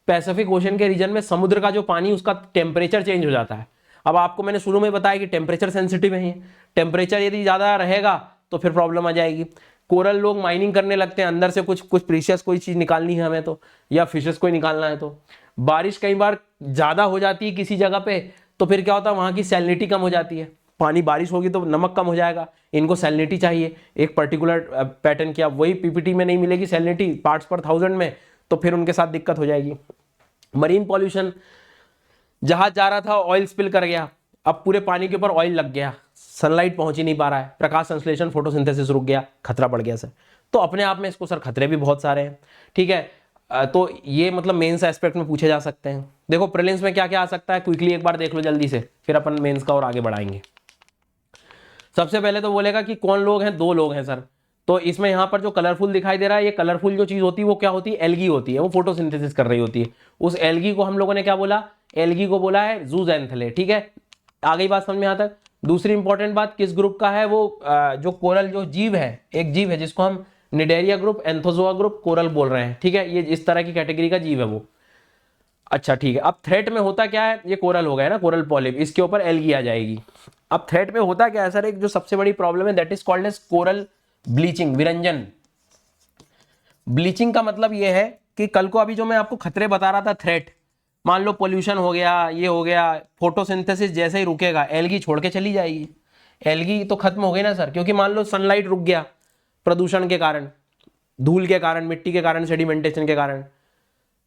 पैसिफिक ओशन के रीजन में समुद्र का जो पानी, उसका टेम्परेचर चेंज हो जाता है। अब आपको मैंने शुरू में बताया कि टेम्परेचर सेंसिटिव है, टेम्परेचर यदि ज्यादा रहेगा तो फिर प्रॉब्लम आ जाएगी। कोरल लोग माइनिंग करने लगते हैं, अंदर से कुछ प्रीशियस कोई चीज निकालनी है हमें तो, या फिशेस को निकालना है तो बारिश कई बार ज्यादा हो जाती है किसी जगह पे, तो फिर क्या होता है, वहां की सैलिनिटी कम हो जाती है। पानी बारिश होगी तो नमक कम हो जाएगा, इनको सैलिनिटी चाहिए एक पर्टिकुलर पैटर्न की। अब वही पीपीटी में नहीं मिलेगी सैलिनिटी पार्ट्स पर 1000 में, तो फिर उनके साथ दिक्कत हो जाएगी। मरीन पॉल्यूशन, जहाज जा रहा था ऑयल स्पिल कर गया, अब पूरे पानी के ऊपर ऑयल लग गया, सनलाइट पहुंच ही नहीं पा रहा है, प्रकाश संश्लेषण फोटोसिंथेसिस रुक गया, खतरा बढ़ गया सर। तो अपने आप में इसको सर खतरे भी बहुत सारे हैं, ठीक है। तो ये मतलब मेंस एस्पेक्ट में पूछे जा सकते हैं। देखो प्रीलिम्स में क्या क्या आ सकता है, क्विकली एक बार देख लो जल्दी से, फिर अपन मेंस का और आगे बढ़ाएंगे। सबसे पहले तो बोलेगा कि कौन लोग हैं, 2 लोग हैं सर। तो इसमें यहाँ पर जो कलरफुल दिखाई दे रहा है, ये कलरफुल जो चीज होती है वो क्या होती है, एल्गी होती है, वो फोटोसिंथेसिस कर रही होती है। उस एल्गी को हम लोगों ने क्या बोला, एल्गी को बोला है जूजेंथले, ठीक है। आ गई बात समझ में? यहाँ तक। दूसरी इंपॉर्टेंट बात, किस ग्रुप का है वो, जो कोरल जो जीव है, एक जीव है जिसको हम Cnidaria group, Anthozoa group, coral बोल रहे हैं, ठीक है। ये इस तरह की कैटेगरी का जीव है वो। अच्छा ठीक है, अब थ्रेट में होता क्या है, ये कोरल हो गया ना, कोरल पॉलिप, इसके ऊपर एल्गी आ जाएगी। अब थ्रेट में होता क्या है सर, एक जो सबसे बड़ी प्रॉब्लम है that is called as coral bleaching, विरंजन। ब्लीचिंग का मतलब ये है कि कल को अभी जो मैं आपको खतरे बता रहा था, थ्रेट, मान लो पोल्यूशन हो गया, ये हो गया, फोटोसिंथेसिस जैसे ही रुकेगा एल्गी छोड़ के चली जाएगी। एल्गी तो खत्म हो गई ना सर, क्योंकि मान लो सनलाइट रुक गया प्रदूषण के कारण, धूल के कारण, मिट्टी के कारण, सेडिमेंटेशन के कारण,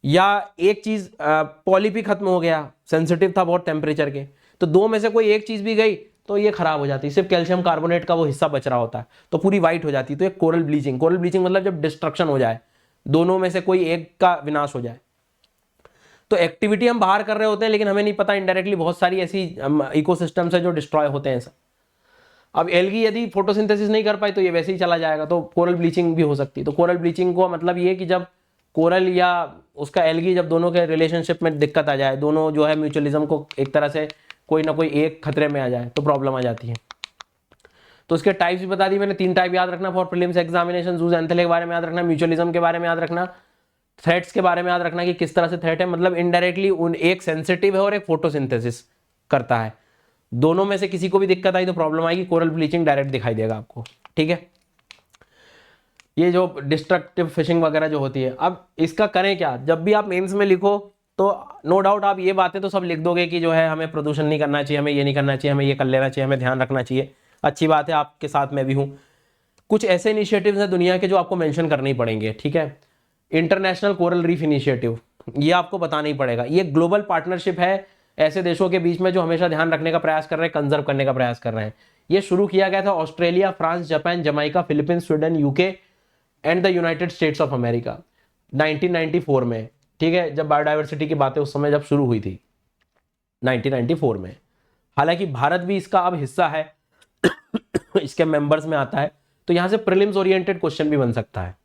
या एक चीज पॉलिप ही खत्म हो गया, सेंसिटिव था बहुत टेम्परेचर के, तो 2 में से कोई एक चीज भी गई तो ये खराब हो जाती है, सिर्फ कैल्शियम कार्बोनेट का वो हिस्सा बच रहा होता है तो पूरी वाइट हो जाती है। तो एक कोरल ब्लीचिंग, कोरल ब्लीचिंग मतलब जब डिस्ट्रक्शन हो जाए, दोनों में से कोई एक का विनाश हो जाए। तो एक्टिविटी हम बाहर कर रहे होते हैं लेकिन हमें नहीं पता, इनडायरेक्टली बहुत सारी ऐसी इकोसिस्टम्स है जो डिस्ट्रॉय होते हैं। अब एल्गी यदि फोटोसिंथेसिस नहीं कर पाई तो ये वैसे ही चला जाएगा, तो कोरल ब्लीचिंग भी हो सकती है। तो कोरल ब्लीचिंग को मतलब ये कि जब कोरल या उसका एल्गी, जब दोनों के रिलेशनशिप में दिक्कत आ जाए, दोनों जो है म्यूचुअलिज्म को एक तरह से कोई ना कोई एक खतरे में आ जाए तो प्रॉब्लम आ जाती है। तो इसके टाइप्स भी बता दी मैंने, 3 टाइप याद रखना फॉर प्रीलिम्स एग्जामिनेशन। जूजेंथले के बारे में याद रखना, म्यूचुअलिज्म के बारे में याद रखना, थ्रेट्स के बारे में याद रखना कि किस तरह से थ्रेट है, मतलब इनडायरेक्टली उन एक सेंसिटिव है और एक फोटोसिंथेसिस करता है, दोनों में से किसी को भी दिक्कत आई तो प्रॉब्लम आएगी। कोरल ब्लीचिंग डायरेक्ट दिखाई देगा आपको, ठीक है। ये जो डिस्ट्रक्टिव फिशिंग वगैरह जो होती है, अब इसका करें क्या, जब भी आप मेंस में लिखो तो नो डाउट आप ये बातें तो सब लिख दोगे कि जो है हमें प्रदूषण नहीं करना चाहिए, हमें ये नहीं करना चाहिए, हमें ये कर लेना चाहिए, हमें ध्यान रखना चाहिए। अच्छी बात है, आपके साथ मैं भी हूँ। कुछ ऐसे इनिशिएटिव्स हैं दुनिया के जो आपको मेंशन करने ही पड़ेंगे, ठीक है। इंटरनेशनल कोरल रीफ इनिशिएटिव, ये आपको बताना ही पड़ेगा। ये ग्लोबल पार्टनरशिप है ऐसे देशों के बीच में जो हमेशा ध्यान रखने का प्रयास कर रहे हैं, कंजर्व करने का प्रयास कर रहे हैं। ये शुरू किया गया था Australia, France, Japan, Jamaica, Philippines, Sweden, UK and the United states of America 1994 में, ठीक है। जब बायोडाइवर्सिटी की बातें उस समय जब शुरू हुई थी 1994 में। हालांकि भारत भी इसका अब हिस्सा है इसके मेंबर्स में आता है। तो यहां से प्रीलिम्स ओरिएंटेड क्वेश्चन भी बन सकता है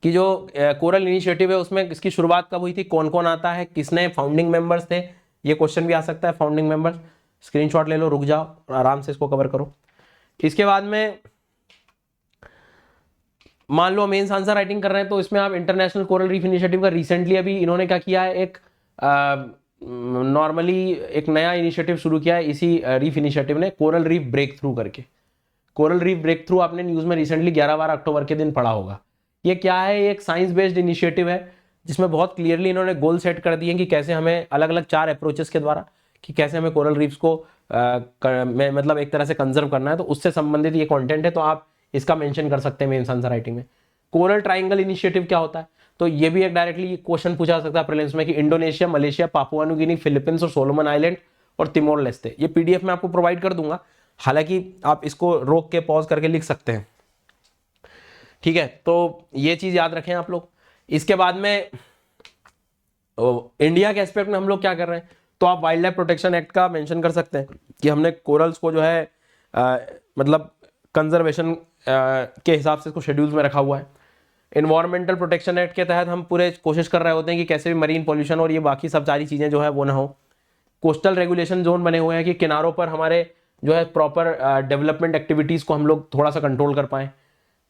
कि जो कोरल इनिशिएटिव है उसमें इसकी शुरुआत कब हुई थी, कौन कौन आता है, किसने फाउंडिंग मेंबर्स थे, ये क्वेश्चन भी आ सकता है। फाउंडिंग मेंबर्स स्क्रीनशॉट ले लो, रुक जाओ और आराम से इसको कवर करो। इसके बाद में मान लो मेंस आंसर राइटिंग कर रहे हैं तो इसमें आप इंटरनेशनल कोरल रीफ इनिशिएटिव का रिसेंटली अभी इन्होंने क्या किया है, एक नॉर्मली एक नया इनिशिएटिव शुरू किया है इसी रीफ इनिशिएटिव ने, कोरल रीफ ब्रेक थ्रू करके। कोरल रीफ ब्रेक थ्रू आपने न्यूज में रिसेंटली 11-12 अक्टूबर के दिन पढ़ा होगा। ये क्या है, एक साइंस बेस्ड इनिशिएटिव है जिसमें बहुत क्लियरली इन्होंने गोल सेट कर दिए कि कैसे हमें अलग अलग 4 अप्रोचेस के द्वारा कि कैसे हमें कोरल रीफ्स को में मतलब एक तरह से कंजर्व करना है, तो उससे संबंधित ये कंटेंट है, तो आप इसका मेंशन कर सकते हैं मेंस आंसर राइटिंग में। कोरल ट्राइंगल इनिशिएटिव क्या होता है, तो ये भी एक डायरेक्टली क्वेश्चन पूछा सकता है प्रीलिम्स में कि Indonesia, Malaysia, Papua New Guinea, Philippines और सोलोमन आइलैंड और तिमोर लेस्टे। ये पीडीएफ में आपको प्रोवाइड कर दूंगा, हालांकि आप इसको रोक के पॉज करके लिख सकते हैं, ठीक है। तो ये चीज याद रखें आप लोग। इसके बाद में इंडिया के एस्पेक्ट में हम लोग क्या कर रहे हैं, तो आप वाइल्ड लाइफ प्रोटेक्शन एक्ट का मेंशन कर सकते हैं कि हमने कोरल्स को जो है मतलब कंजर्वेशन के हिसाब से इसको शेड्यूल्स में रखा हुआ है। इन्वायरमेंटल प्रोटेक्शन एक्ट के तहत हम पूरे कोशिश कर रहे होते हैं कि कैसे भी मरीन पॉल्यूशन और ये बाकी सब सारी चीज़ें जो है वो ना हो। कोस्टल रेगुलेशन जोन बने हुए हैं कि किनारों पर हमारे जो है प्रॉपर डेवलपमेंट एक्टिविटीज़ को हम लोग थोड़ा सा कंट्रोल कर पाएँ।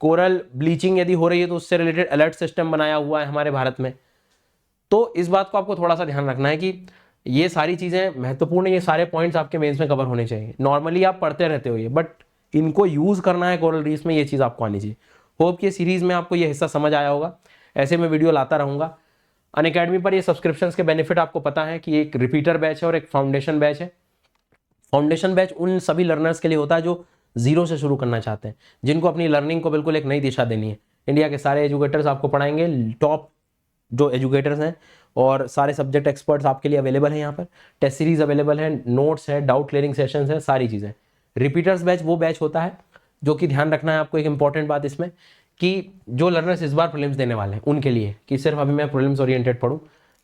कोरल ब्लीचिंग यदि हो रही है तो उससे रिलेटेड अलर्ट सिस्टम बनाया हुआ है हमारे भारत में। तो इस बात को आपको थोड़ा सा ध्यान रखना है कि ये सारी चीज़ें महत्वपूर्ण है, ये सारे पॉइंट्स आपके मेंस में कवर होने चाहिए। नॉर्मली आप पढ़ते रहते हो ये, बट इनको यूज़ करना है कोरल रीफ्स में, ये चीज़ आपको आनी चाहिए। होप कि सीरीज़ में आपको ये हिस्सा समझ आया होगा। ऐसे मैं वीडियो लाता रहूँगा। अनअकैडमी पर ये सब्सक्रिप्शंस के बेनिफिट आपको पता है कि एक रिपीटर बैच है और एक फाउंडेशन बैच है। फाउंडेशन बैच उन सभी लर्नर्स के लिए होता है जो जीरो से शुरू करना चाहते हैं, जिनको अपनी लर्निंग को बिल्कुल एक नई दिशा देनी है। इंडिया के सारे एजुकेटर्स आपको पढ़ाएंगे, टॉप जो एजुकेटर्स हैं, और सारे सब्जेक्ट एक्सपर्ट्स आपके लिए अवेलेबल हैं। यहाँ पर टेस्ट सीरीज अवेलेबल है, नोट्स है, डाउट क्लियरिंग सेशंस है, सारी चीज़ें। रिपीटर्स बैच वो बैच होता है जो कि ध्यान रखना है आपको एक इंपॉर्टेंट बात इसमें, कि जो लर्नर्स इस बार प्रीलिम्स देने वाले हैं उनके लिए, कि सिर्फ अभी मैं प्रीलिम्स ओरिएंटेड पढ़ूँ।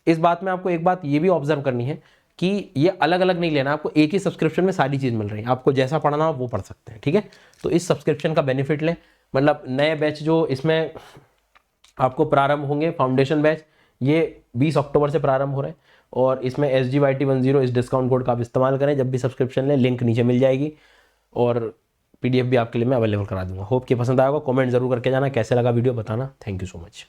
इस बात में आपको एक बात ये भी ऑब्जर्व करनी है कि ये अलग अलग नहीं लेना, आपको एक ही सब्सक्रिप्शन में सारी चीज़ मिल रही है, आपको जैसा पढ़ना हो वो पढ़ सकते हैं, ठीक है। तो इस सब्सक्रिप्शन का बेनिफिट लें। मतलब नए बैच जो इसमें आपको प्रारंभ होंगे, फाउंडेशन बैच, ये 20 अक्टूबर से प्रारंभ हो रहे हैं, और इसमें SGYT10 इस डिस्काउंट कोड का आप इस्तेमाल करें जब भी सब्सक्रिप्शन लें। लिंक नीचे मिल जाएगी, और PDF भी आपके लिए मैं अवेलेबल करा दूंगा। होप कि पसंद आएगा। कमेंट जरूर करके जाना, कैसे लगा वीडियो बताना। Thank you so much.